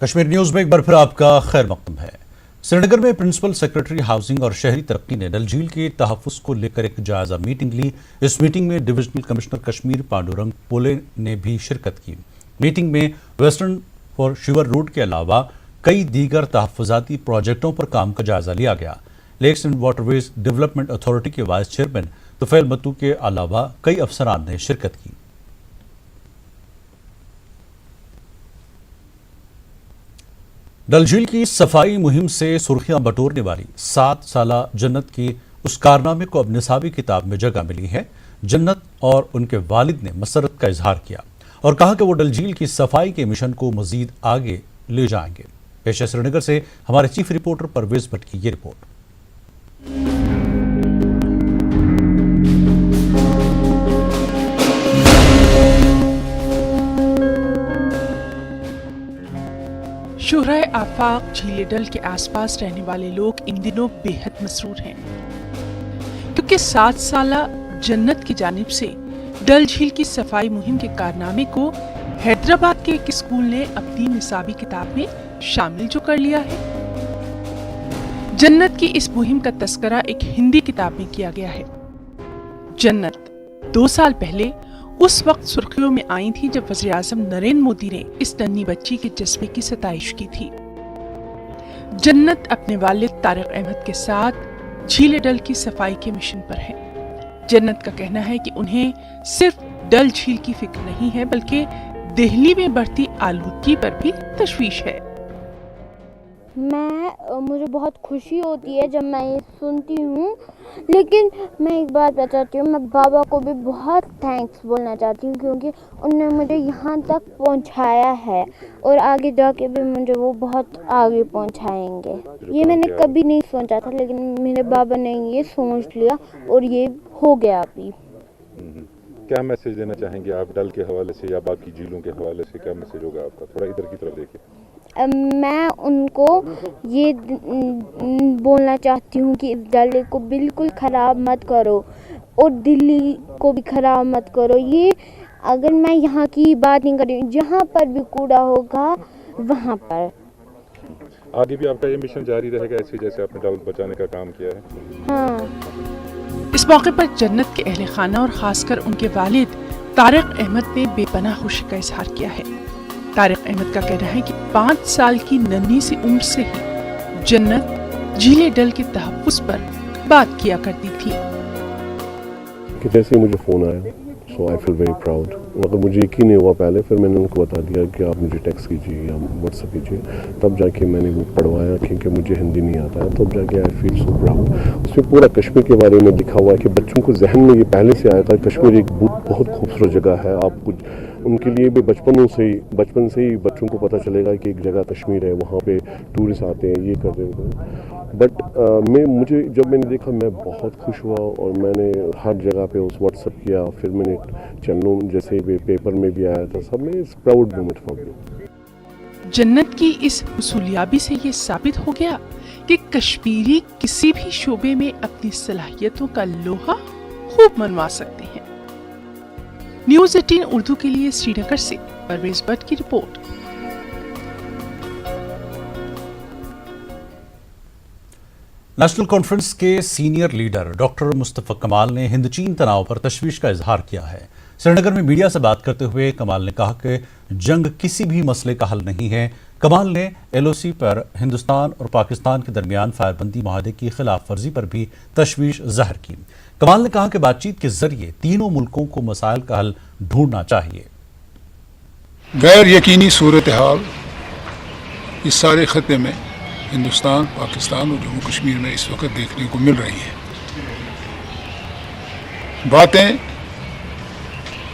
Kashmir news میں ایک بار پھر آپ کا خیر مقدم ہے۔ سری نگر میں پرنسپل سیکرٹری ہاؤسنگ اور شہری ترقی نے ڈل جھیل کے تحفظ کو لے کر ایک جائزہ میٹنگ لی۔ اس میٹنگ میں ڈویژنل کمشنر کشمیر پانڈورنگ پولے نے بھی شرکت کی۔ میٹنگ میں ویسٹرن فار شیور روڈ کے علاوہ کئی دیگر تحفظاتی پروجیکٹوں پر کام کا جائزہ لیا گیا۔ Lakes and waterways development authority کے وائس چیئرمین طفیل متو کے علاوہ کئی افسران نے شرکت کی۔ ڈل جھیل کی صفائی مہم سے سرخیاں بٹورنے والی 7 سالہ جنت کی اس کارنامے کو اب نصابی کتاب میں جگہ ملی ہے۔ جنت اور ان کے والد نے مسرت کا اظہار کیا اور کہا کہ وہ ڈل جھیل کی صفائی کے مشن کو مزید آگے لے جائیں گے۔ پیش ہے سری نگر سے ہمارے چیف رپورٹر پرویز بٹ کی یہ رپورٹ۔ شہرائے آفاق جھیل ڈل کے آس پاس رہنے والے لوگ ان دنوں بے حد مسرور ہیں، کیونکہ 7 سالہ جنت کی جانب سے ڈل جھیل کی صفائی مہم کے کارنامے کو حیدرآباد کے ایک اسکول نے اپنی نصابی کتاب میں شامل جو کر لیا ہے۔ جنت کی اس مہم کا تذکرہ ایک ہندی کتاب میں کیا گیا ہے۔ جنت 2 سال پہلے اس وقت سرخیوں میں آئی تھی جب وزیر اعظم نریندر مودی نے اس ننھی بچی کے جذبے کی ستائش کی تھی۔ جنت اپنے والد طارق احمد کے ساتھ جھیل ڈل کی صفائی کے مشن پر ہے۔ جنت کا کہنا ہے کہ انہیں صرف ڈل جھیل کی فکر نہیں ہے بلکہ دہلی میں بڑھتی آلودگی پر بھی تشویش ہے۔ مجھے بہت خوشی ہوتی ہے جب میں یہ سنتی ہوں، لیکن میں ایک بات بتاتی ہوں، میں بابا کو بھی بہت تھینکس بولنا چاہتی ہوں کیونکہ انہوں نے مجھے یہاں تک پہنچایا ہے اور آگے جا کے بھی مجھے وہ بہت آگے پہنچائیں گے۔ یہ میں نے کبھی نہیں سوچا تھا، لیکن میرے بابا نے یہ سوچ لیا اور یہ ہو گیا ابھی۔ کیا میسج دینا چاہیں گے آپ ڈل کے حوالے سے یا باقی جھیلوں کے حوالے سے؟ کیا میسج ہوگا آپ کا؟ تھوڑا ادھر کی طرف دیکھیں۔ میں ان کو یہ بولنا چاہتی ہوں کہ اس ڈل کو بالکل خراب مت کرو اور دلی کو بھی خراب مت کرو۔ یہ اگر میں یہاں کی بات نہیں کر رہی ہوں، جہاں پر بھی کوڑا ہوگا وہاں پر۔ آگے بھی آپ کا یہ مشن جاری رہے گا ایسے جیسے آپ نے ڈل بچانے کا کام کیا ہے؟ ہاں۔ اس موقع پر جنت کے اہل خانہ اور خاص کر ان کے والد طارق احمد نے بے پناہ خوشی کا اظہار کیا ہے۔ طارق احمد کا کہنا ہے کہ 5 سال کی ننھی سی عمر سے ہی جنت جھیل ڈل کے تحفظ پر بات کیا کرتی تھی۔ کہ جیسے مجھے فون آیا سو آئی فیل ویری پراؤڈ، مگر مجھے یقین نہیں ہوا پہلے، پھر میں نے ان کو بتا دیا کہ آپ مجھے ٹیکسٹ کیجیے یا واٹس ایپ کیجیے، تب جا کے میں نے وہ پڑھوایا کیونکہ مجھے ہندی نہیں آتا ہے، تب جا کے آئی فیل سو پراؤڈ۔ اس میں پورا کشمیر کے بارے میں لکھا ہوا ہے کہ بچوں کو ذہن میں یہ پہلے سے آیا تھا کشمیر ایک بہت خوبصورت جگہ ہے، آپ کچھ ان کے لیے بھی بچپن سے ہی بچوں کو پتہ چلے گا کہ ایک جگہ کشمیر ہے، وہاں پہ ٹورسٹ آتے ہیں، یہ کرتے ہیں۔ بٹ جب میں نے دیکھا میں بہت خوش ہوا اور میں نے ہر جگہ پہ اس واٹس ایپ کیا، پھر میں نے چینلوں جیسے پیپر میں بھی آیا تھا، سب میں اس پراؤڈ مومنٹ فار می۔ جنت کی اس حصولیابی سے یہ ثابت ہو گیا کہ کشمیری کسی بھی شعبے میں اپنی صلاحیتوں کا لوہا خوب منوا سکتے ہیں۔ نیوز 18 اردو کے لیے سری نگر سے پرویز بٹ کی رپورٹ۔ نیشنل کانفرنس کے سینئر لیڈر ڈاکٹر مصطفی کمال نے ہند چین تناؤ پر تشویش کا اظہار کیا ہے۔ سری نگر میں میڈیا سے بات کرتے ہوئے کمال نے کہا کہ جنگ کسی بھی مسئلے کا حل نہیں ہے۔ کمال نے LOC پر ہندوستان اور پاکستان کے درمیان فائر بندی معاہدے کی خلاف ورزی پر بھی تشویش ظاہر کی۔ کمال نے کہا کہ بات چیت کے ذریعے تینوں ملکوں کو مسائل کا حل ڈھونڈنا چاہیے۔ غیر یقینی صورتحال اس سارے خطے میں ہندوستان، پاکستان اور جموں کشمیر میں اس وقت دیکھنے کو مل رہی ہیں۔ باتیں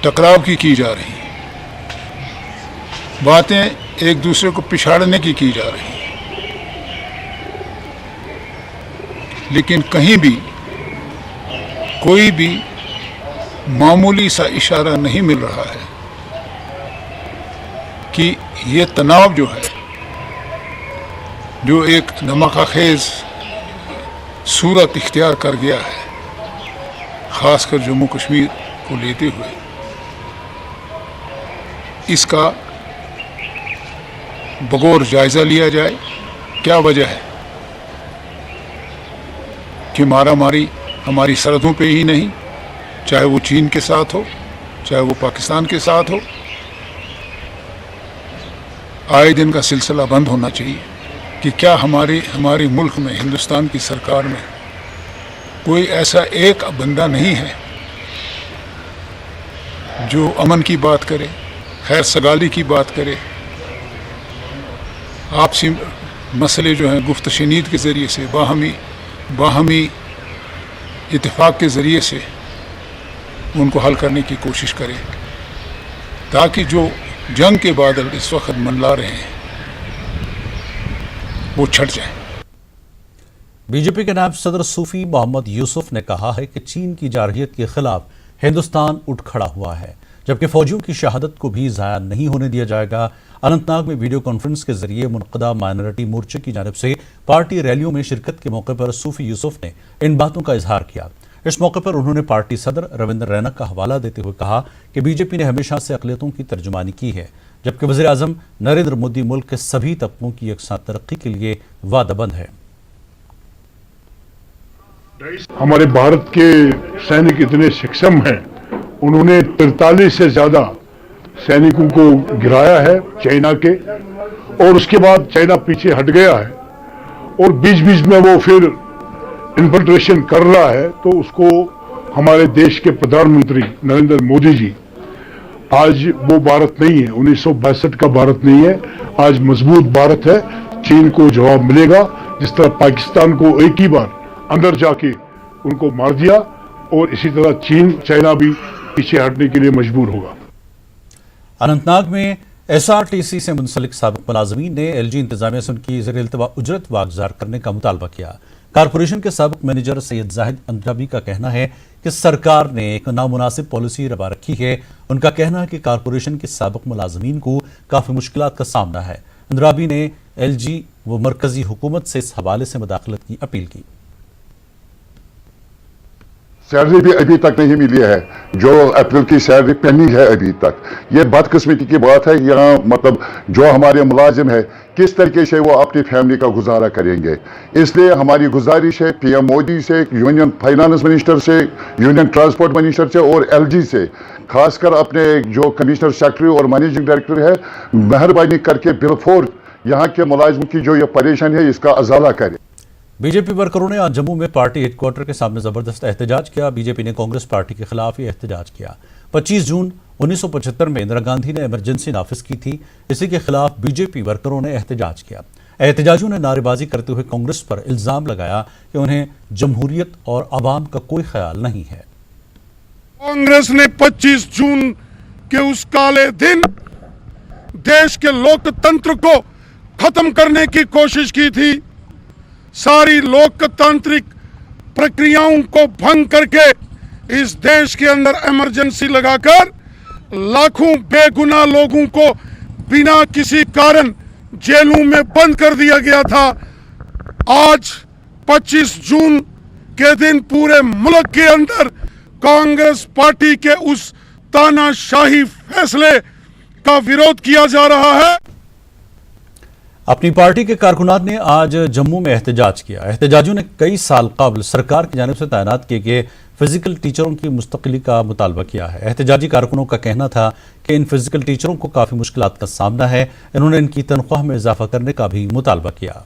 ٹکراؤ کی جا رہی ہیں، باتیں ایک دوسرے کو پچھاڑنے کی جا رہی ہیں، لیکن کہیں بھی کوئی بھی معمولی سا اشارہ نہیں مل رہا ہے کہ یہ تناؤ جو ہے، جو ایک نمک خیز صورت اختیار کر گیا ہے، خاص کر جموں کشمیر کو لیتے ہوئے، اس کا बगौर जायज़ा लिया जाए क्या वजह है कि मारामारी हमारी सरहदों पे ही नहीं, चाहे वो चीन के साथ हो, चाहे वो पाकिस्तान के साथ हो, आए दिन का सिलसिला बंद होना चाहिए। कि क्या हमारे मुल्क में, हिंदुस्तान की सरकार में कोई ऐसा एक बंदा नहीं है जो अमन की बात करे, खैर सगाली की बात करे, आपसी मसले जो हैं गुफ्त शनीद के ज़रिए से, बाहमी इत्तेफाक के ज़रिए से उनको हल करने की कोशिश करें, ताकि जो जंग के बादल इस वक्त मंडला रहे हैं वो छट जाए। बीजेपी के नायब सदर सूफी मोहम्मद यूसुफ ने कहा है कि चीन की जारहियत के खिलाफ हिंदुस्तान उठ खड़ा हुआ है, जबकि फौजियों की शहादत को भी ज़ाया नहीं होने दिया जाएगा। अनंतनाग में वीडियो कॉन्फ्रेंस के जरिए मुनक़दा माइनॉरिटी मोर्चे की जानिब से पार्टी रैलियों में शिरकत के मौके पर सूफी यूसुफ ने इन बातों का इजहार किया। इस मौके पर उन्होंने पार्टी सदर रविंद्र रैना का हवाला देते हुए कहा कि बीजेपी ने हमेशा से अक़लियतों की तर्जुमानी की है, जबकि वज़ीर आज़म नरेंद्र मोदी मुल्क के सभी तबकों की यकसां तरक्की के लिए वादाबंद है। हमारे भारत के सैनिक इतने सक्षम हैं, उन्होंने 43 से ज़्यादा सैनिकों को गिराया है चाइना के, और उसके बाद चाइना पीछे हट गया है और बीच बीच में वो फिर इन्फिल्ट्रेशन कर रहा है। तो उसको हमारे देश के प्रधानमंत्री नरेंद्र मोदी जी, आज वो भारत नहीं है, 1962 का भारत नहीं है, आज मजबूत भारत है। चीन को जवाब मिलेगा, जिस तरह पाकिस्तान को एक ही बार अंदर जाके उनको मार दिया, और इसी तरह चाइना भी पीछे हटने के लिए मजबूर होगा। अनंतनाग में SRTC से मुंसलिक साबिक मुलाजमीन ने LG इंतजामिया से उनकी ज़ेर इल्तवा उजरत वागजार करने का मुतालबा किया। कारपोरेशन के साबिक मैनेजर सैयद जाहिद अंद्राबी का कहना है कि सरकार ने एक नामुनासिब पॉलिसी रवा रखी है। उनका कहना है कि कारपोरेशन के साबिक मुलाजमीन को काफ़ी मुश्किलात का सामना है। अंद्राबी ने LG व मरकजी हुकूमत से इस हवाले से मुदाखलत की अपील की। सैलरी भी अभी तक नहीं मिली है, जो अप्रैल की सैलरी पेंडिंग है अभी तक। ये बदकिस्मती की बात है। यहाँ मतलब जो हमारे मुलाजिम है, किस तरीके से वो अपनी फैमिली का गुजारा करेंगे। इसलिए हमारी गुजारिश है PM मोदी से, यूनियन फाइनेंस मिनिस्टर से, यूनियन ट्रांसपोर्ट मिनिस्टर से और LG से, खासकर अपने जो कमिश्नर सेक्रेटरी और मैनेजिंग डायरेक्टर है, मेहरबानी करके बिलफोर यहाँ के मुलाजिम की जो ये परेशानी है इसका अजाला करें। बीजेपी वर्करों ने आज जम्मू में पार्टी हेडक्वार्टर के सामने जबरदस्त एहतजाज किया। बीजेपी ने कांग्रेस पार्टी के खिलाफ ये एहतजाज किया। 25 जून 1975 में इंदिरा गांधी ने इमरजेंसी नाफिज की थी, इसी के खिलाफ बीजेपी वर्करों ने एहतजाज किया। एहतजाजियों ने नारेबाजी करते हुए कांग्रेस पर इल्जाम लगाया कि उन्हें जमहूरियत और आवाम का कोई ख्याल नहीं है। कांग्रेस ने 25 जून के उस काले दिन देश के लोकतंत्र को खत्म करने की कोशिश की थी। सारी लोकतांत्रिक प्रक्रियाओं को भंग करके इस देश के अंदर इमरजेंसी लगाकर लाखों बेगुनाह लोगों को बिना किसी कारण जेलों में बंद कर दिया गया था। आज 25 जून के दिन पूरे मुल्क के अंदर कांग्रेस पार्टी के उस तानाशाही फैसले का विरोध किया जा रहा है। अपनी पार्टी के कारकुनान ने आज जम्मू में एहतजाज किया। एहतजाजियों ने कई साल कबल सरकार की जानिब से तैनात किए गए फिजिकल टीचरों की मुस्तकिली का मुतालबा किया है। एहतजाजी कारकुनों का कहना था कि इन फिजिकल टीचरों को काफ़ी मुश्किलात का सामना है। इन्होंने इनकी तनख्वाह में इजाफा करने का भी मुतालबा किया।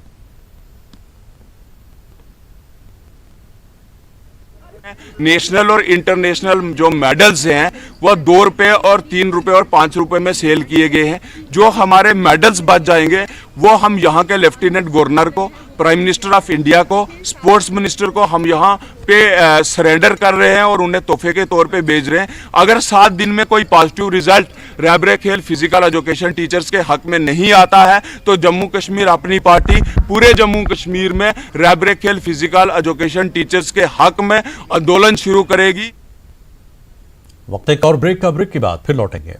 नेशनल और इंटरनेशनल जो मेडल्स हैं वो 2 रुपये और 3 रुपये और 5 रुपये में सेल किए गए हैं। जो हमारे मेडल्स बच जाएंगे वो हम यहाँ के लेफ्टिनेंट गवर्नर को, प्राइम मिनिस्टर ऑफ इंडिया को, स्पोर्ट्स मिनिस्टर को हम यहाँ पे सरेंडर कर रहे हैं और उन्हें तोहफे के तौर पे भेज रहे हैं। अगर 7 दिन में कोई पॉजिटिव रिजल्ट रहबरे खेल फिजिकल एजुकेशन टीचर्स के हक में नहीं आता है तो जम्मू कश्मीर अपनी पार्टी पूरे जम्मू कश्मीर में रहबरे खेल फिजिकल एजुकेशन टीचर्स के हक में आंदोलन शुरू करेगी। वक्त एक और ब्रेक के बाद फिर लौटेंगे।